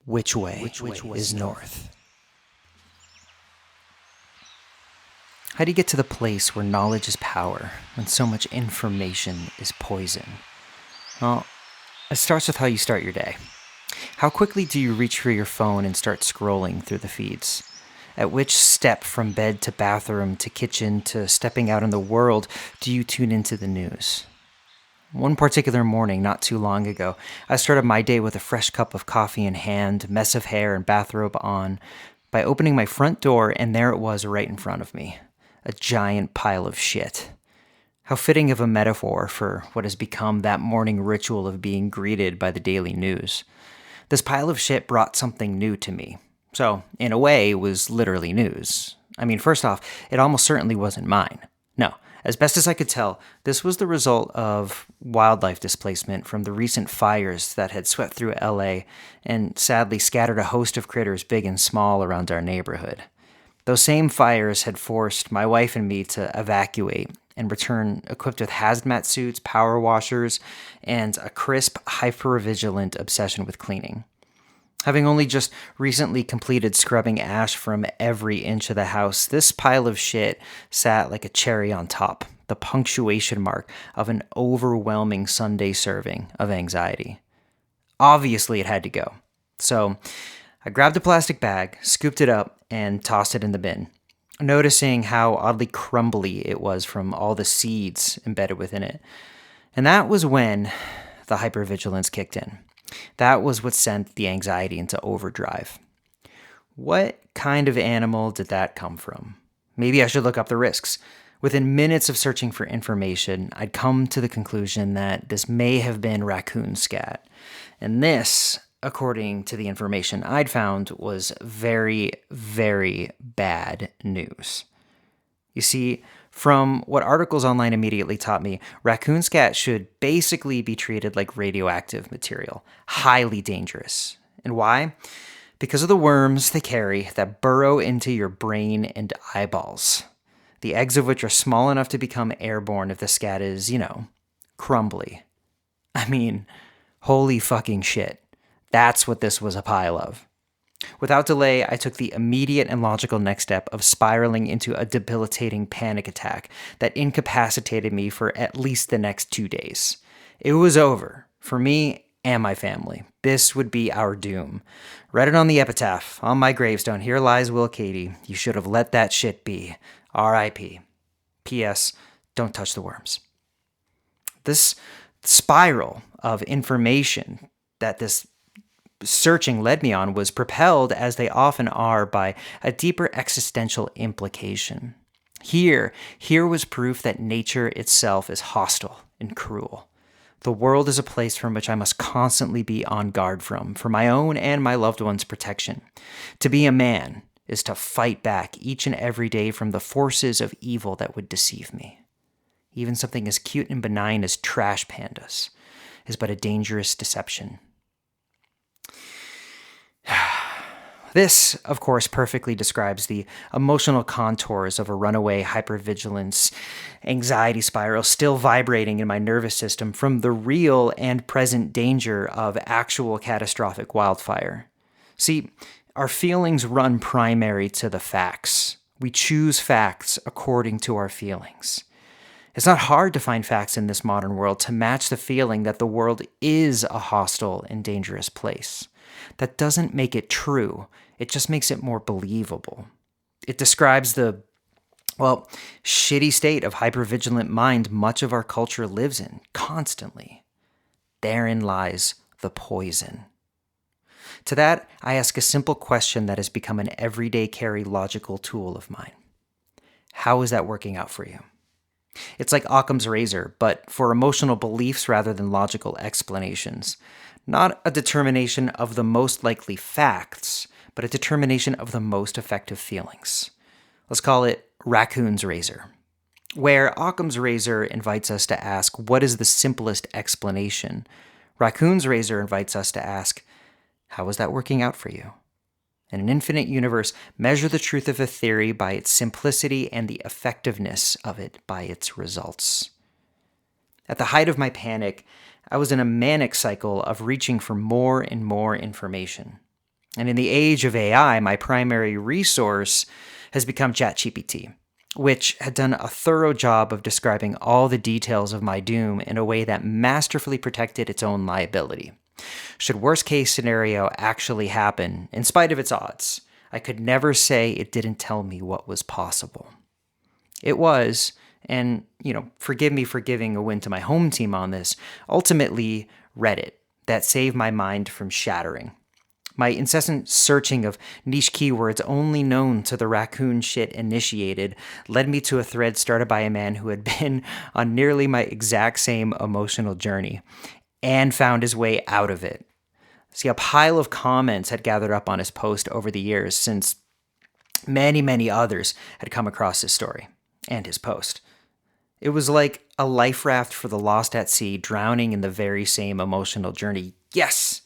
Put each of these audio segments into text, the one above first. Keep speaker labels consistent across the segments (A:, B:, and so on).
A: Which way is north? How do you get to the place where knowledge is power, when so much information is poison? Well, it starts with how you start your day. How quickly do you reach for your phone and start scrolling through the feeds? At which step from bed to bathroom to kitchen to stepping out in the world do you tune into the news? One particular morning, not too long ago, I started my day with a fresh cup of coffee in hand, mess of hair, and bathrobe on, by opening my front door, and there it was right in front of me. A giant pile of shit. How fitting of a metaphor for what has become that morning ritual of being greeted by the daily news. This pile of shit brought something new to me. So, in a way, it was literally news. I mean, first off, it almost certainly wasn't mine. No, as best as I could tell, this was the result of wildlife displacement from the recent fires that had swept through LA and sadly scattered a host of critters big and small around our neighborhood. Those same fires had forced my wife and me to evacuate and return equipped with hazmat suits, power washers, and a crisp, hyper-vigilant obsession with cleaning. Having only just recently completed scrubbing ash from every inch of the house, this pile of shit sat like a cherry on top, the punctuation mark of an overwhelming Sunday serving of anxiety. Obviously, it had to go. So I grabbed a plastic bag, scooped it up, and tossed it in the bin, noticing how oddly crumbly it was from all the seeds embedded within it. And that was when the hypervigilance kicked in. That was what sent the anxiety into overdrive. What kind of animal did that come from? Maybe I should look up the risks. Within minutes of searching for information, I'd come to the conclusion that this may have been raccoon scat. And this, according to the information I'd found, was very, very bad news. You see, from what articles online immediately taught me, raccoon scat should basically be treated like radioactive material, highly dangerous. And why? Because of the worms they carry that burrow into your brain and eyeballs, the eggs of which are small enough to become airborne if the scat is, crumbly. I mean, holy fucking shit. That's what this was a pile of. Without delay, I took the immediate and logical next step of spiraling into a debilitating panic attack that incapacitated me for at least the next 2 days. It was over, for me and my family. This would be our doom. Read it on the epitaph, on my gravestone. Here lies Will Cady. You should have let that shit be. R.I.P. P.S. Don't touch the worms. This spiral of information that this searching led me on was propelled, as they often are, by a deeper existential implication. Here was proof that nature itself is hostile and cruel. The world is a place from which I must constantly be on guard from, for my own and my loved ones' protection. To be a man is to fight back each and every day from the forces of evil that would deceive me. Even something as cute and benign as trash pandas is but a dangerous deception. This, of course, perfectly describes the emotional contours of a runaway hypervigilance anxiety spiral still vibrating in my nervous system from the real and present danger of actual catastrophic wildfire. See, our feelings run primary to the facts. We choose facts according to our feelings. It's not hard to find facts in this modern world to match the feeling that the world is a hostile and dangerous place. That doesn't make it true. It just makes it more believable. It describes the, shitty state of hypervigilant mind much of our culture lives in, constantly. Therein lies the poison. To that, I ask a simple question that has become an everyday carry logical tool of mine. How is that working out for you? It's like Occam's razor, but for emotional beliefs rather than logical explanations. Not a determination of the most likely facts, but a determination of the most effective feelings. Let's call it Raccoon's razor, where Occam's razor invites us to ask, what is the simplest explanation? Raccoon's razor invites us to ask, how is that working out for you? In an infinite universe, measure the truth of a theory by its simplicity and the effectiveness of it by its results. At the height of my panic, I was in a manic cycle of reaching for more and more information. And in the age of AI, my primary resource has become ChatGPT, which had done a thorough job of describing all the details of my doom in a way that masterfully protected its own liability. Should worst case scenario actually happen, in spite of its odds, I could never say it didn't tell me what was possible. It was, and, forgive me for giving a win to my home team on this, ultimately Reddit that saved my mind from shattering. My incessant searching of niche keywords only known to the raccoon shit initiated led me to a thread started by a man who had been on nearly my exact same emotional journey and found his way out of it. See, a pile of comments had gathered up on his post over the years since many, many others had come across his story and his post. It was like a life raft for the lost at sea, drowning in the very same emotional journey. Yes!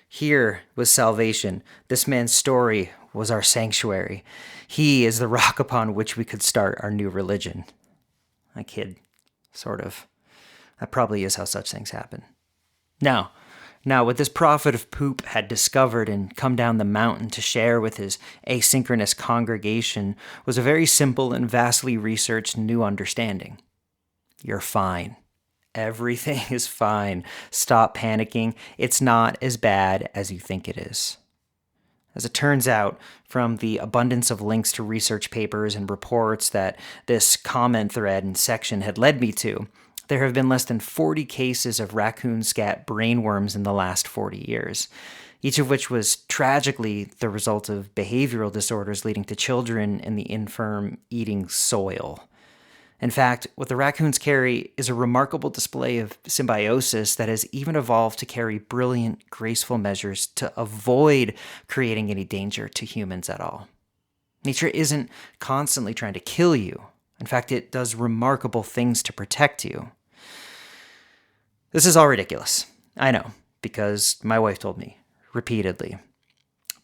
A: Here was salvation. This man's story was our sanctuary. He is the rock upon which we could start our new religion. I kid, sort of. That probably is how such things happen. Now, what this prophet of poop had discovered and come down the mountain to share with his asynchronous congregation was a very simple and vastly researched new understanding. You're fine. Everything is fine. Stop panicking. It's not as bad as you think it is. As it turns out, from the abundance of links to research papers and reports that this comment thread and section had led me to, there have been less than 40 cases of raccoon scat brainworms in the last 40 years, each of which was tragically the result of behavioral disorders leading to children in the infirm eating soil. In fact, what the raccoons carry is a remarkable display of symbiosis that has even evolved to carry brilliant, graceful measures to avoid creating any danger to humans at all. Nature isn't constantly trying to kill you. In fact, it does remarkable things to protect you. This is all ridiculous. I know, because my wife told me repeatedly.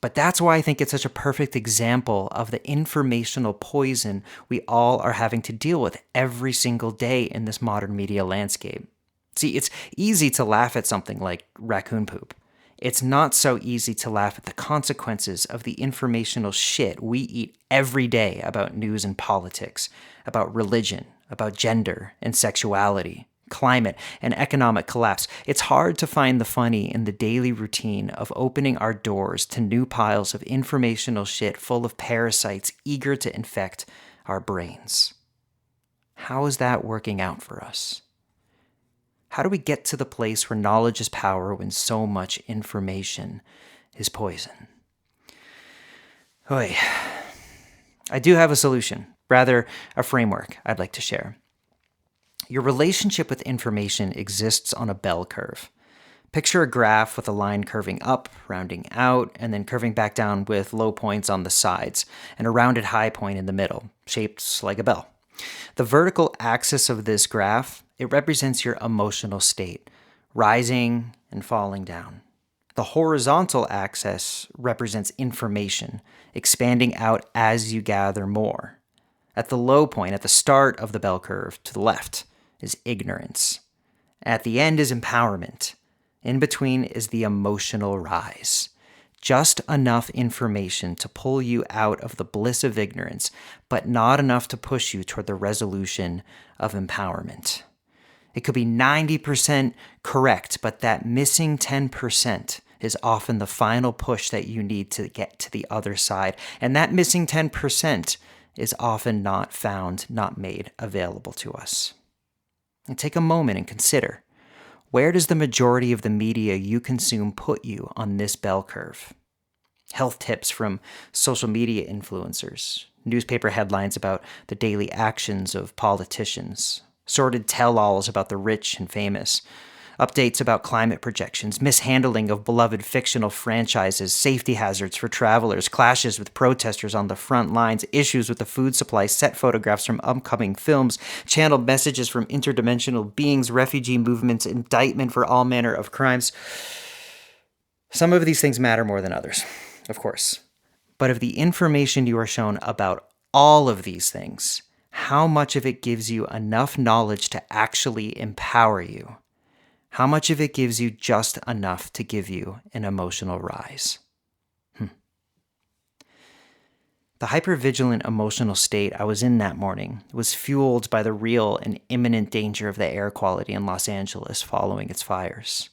A: But that's why I think it's such a perfect example of the informational poison we all are having to deal with every single day in this modern media landscape. See, it's easy to laugh at something like raccoon poop. It's not so easy to laugh at the consequences of the informational shit we eat every day about news and politics, about religion, about gender and sexuality, climate, and economic collapse. It's hard to find the funny in the daily routine of opening our doors to new piles of informational shit full of parasites eager to infect our brains. How is that working out for us? How do we get to the place where knowledge is power when so much information is poison? Oy. I do have a solution, rather a framework I'd like to share. Your relationship with information exists on a bell curve. Picture a graph with a line curving up, rounding out, and then curving back down with low points on the sides, and a rounded high point in the middle, shaped like a bell. The vertical axis of this graph, it represents your emotional state, rising and falling down. The horizontal axis represents information, expanding out as you gather more. At the low point, at the start of the bell curve, to the left, is ignorance. At the end is empowerment. In between is the emotional rise. Just enough information to pull you out of the bliss of ignorance, but not enough to push you toward the resolution of empowerment. It could be 90% correct, but that missing 10% is often the final push that you need to get to the other side. And that missing 10% is often not found, not made available to us. And take a moment and consider, where does the majority of the media you consume put you on this bell curve? Health tips from social media influencers, newspaper headlines about the daily actions of politicians, sordid tell-alls about the rich and famous, updates about climate projections, mishandling of beloved fictional franchises, safety hazards for travelers, clashes with protesters on the front lines, issues with the food supply, set photographs from upcoming films, channeled messages from interdimensional beings, refugee movements, indictment for all manner of crimes. Some of these things matter more than others, of course. But of the information you are shown about all of these things, how much of it gives you enough knowledge to actually empower you? How much of it gives you just enough to give you an emotional rise? The hypervigilant emotional state I was in that morning was fueled by the real and imminent danger of the air quality in Los Angeles following its fires.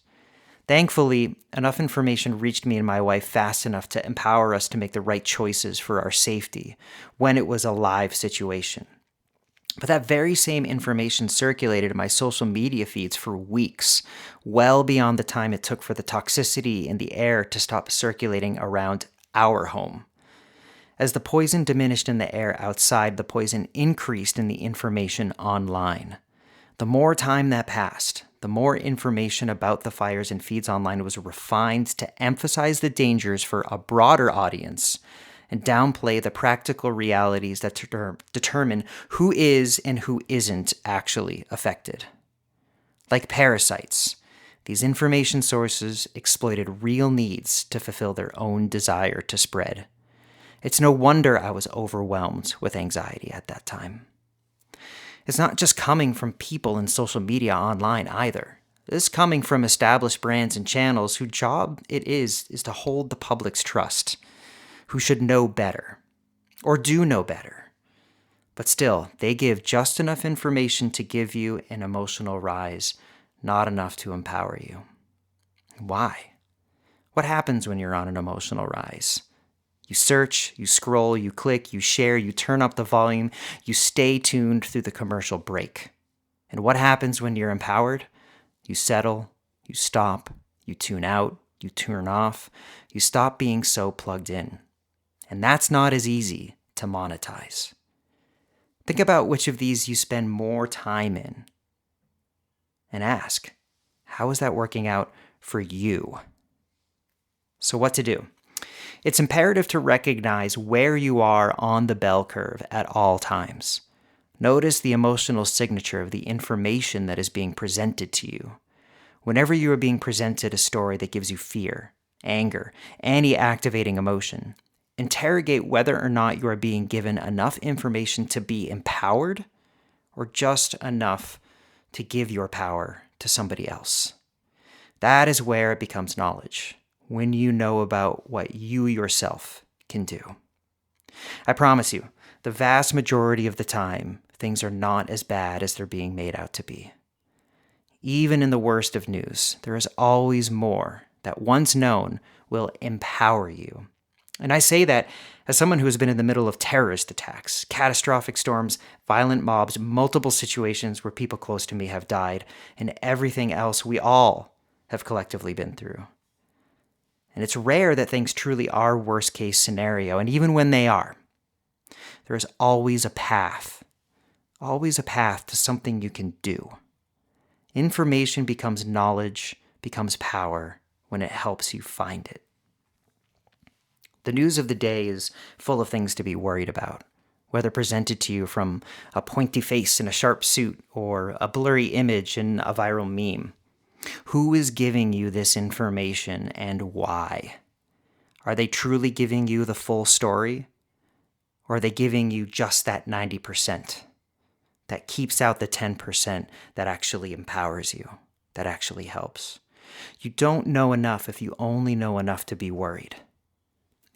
A: Thankfully, enough information reached me and my wife fast enough to empower us to make the right choices for our safety when it was a live situation. But that very same information circulated in my social media feeds for weeks, well beyond the time it took for the toxicity in the air to stop circulating around our home. As the poison diminished in the air outside, the poison increased in the information online. The more time that passed, the more information about the fires and feeds online was refined to emphasize the dangers for a broader audience and downplay the practical realities that determine who is and who isn't actually affected. Like parasites, these information sources exploited real needs to fulfill their own desire to spread. It's no wonder I was overwhelmed with anxiety at that time. It's not just coming from people in social media online either. It's coming from established brands and channels whose job it is to hold the public's trust, who should know better, or do know better. But still, they give just enough information to give you an emotional rise, not enough to empower you. Why? What happens when you're on an emotional rise? You search, you scroll, you click, you share, you turn up the volume, you stay tuned through the commercial break. And what happens when you're empowered? You settle, you stop, you tune out, you turn off, you stop being so plugged in. And that's not as easy to monetize. Think about which of these you spend more time in and ask, how is that working out for you? So what to do? It's imperative to recognize where you are on the bell curve at all times. Notice the emotional signature of the information that is being presented to you. Whenever you are being presented a story that gives you fear, anger, any activating emotion, interrogate whether or not you are being given enough information to be empowered or just enough to give your power to somebody else. That is where it becomes knowledge, when you know about what you yourself can do. I promise you, the vast majority of the time, things are not as bad as they're being made out to be. Even in the worst of news, there is always more that once known will empower you. And I say that as someone who has been in the middle of terrorist attacks, catastrophic storms, violent mobs, multiple situations where people close to me have died, and everything else we all have collectively been through. And it's rare that things truly are worst case scenario. And even when they are, there is always a path to something you can do. Information becomes knowledge, becomes power when it helps you find it. The news of the day is full of things to be worried about, whether presented to you from a pointy face in a sharp suit or a blurry image in a viral meme. Who is giving you this information and why? Are they truly giving you the full story? Or are they giving you just that 90% that keeps out the 10% that actually empowers you, that actually helps? You don't know enough if you only know enough to be worried.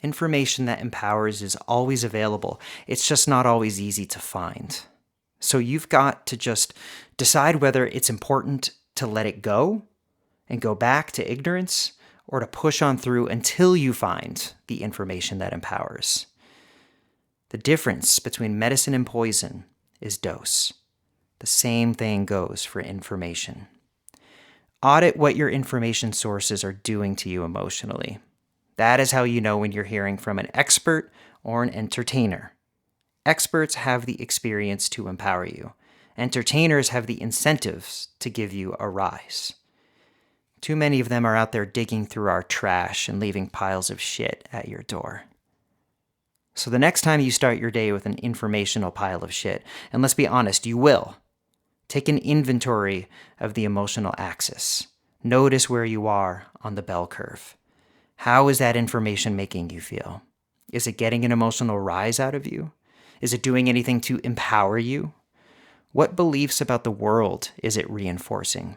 A: Information that empowers is always available. It's just not always easy to find. So you've got to just decide whether it's important to let it go and go back to ignorance, or to push on through until you find the information that empowers. The difference between medicine and poison is dose. The same thing goes for information. Audit what your information sources are doing to you emotionally. That is how you know when you're hearing from an expert or an entertainer. Experts have the experience to empower you. Entertainers have the incentives to give you a rise. Too many of them are out there digging through our trash and leaving piles of shit at your door. So the next time you start your day with an informational pile of shit, and let's be honest, you will, take an inventory of the emotional axis. Notice where you are on the bell curve. How is that information making you feel? Is it getting an emotional rise out of you? Is it doing anything to empower you? What beliefs about the world is it reinforcing?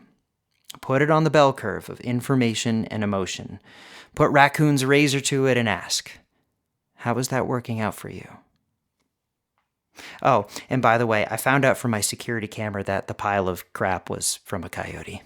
A: Put it on the bell curve of information and emotion. Put Raccoon's razor to it and ask, how is that working out for you? Oh, and by the way, I found out from my security camera that the pile of crap was from a coyote.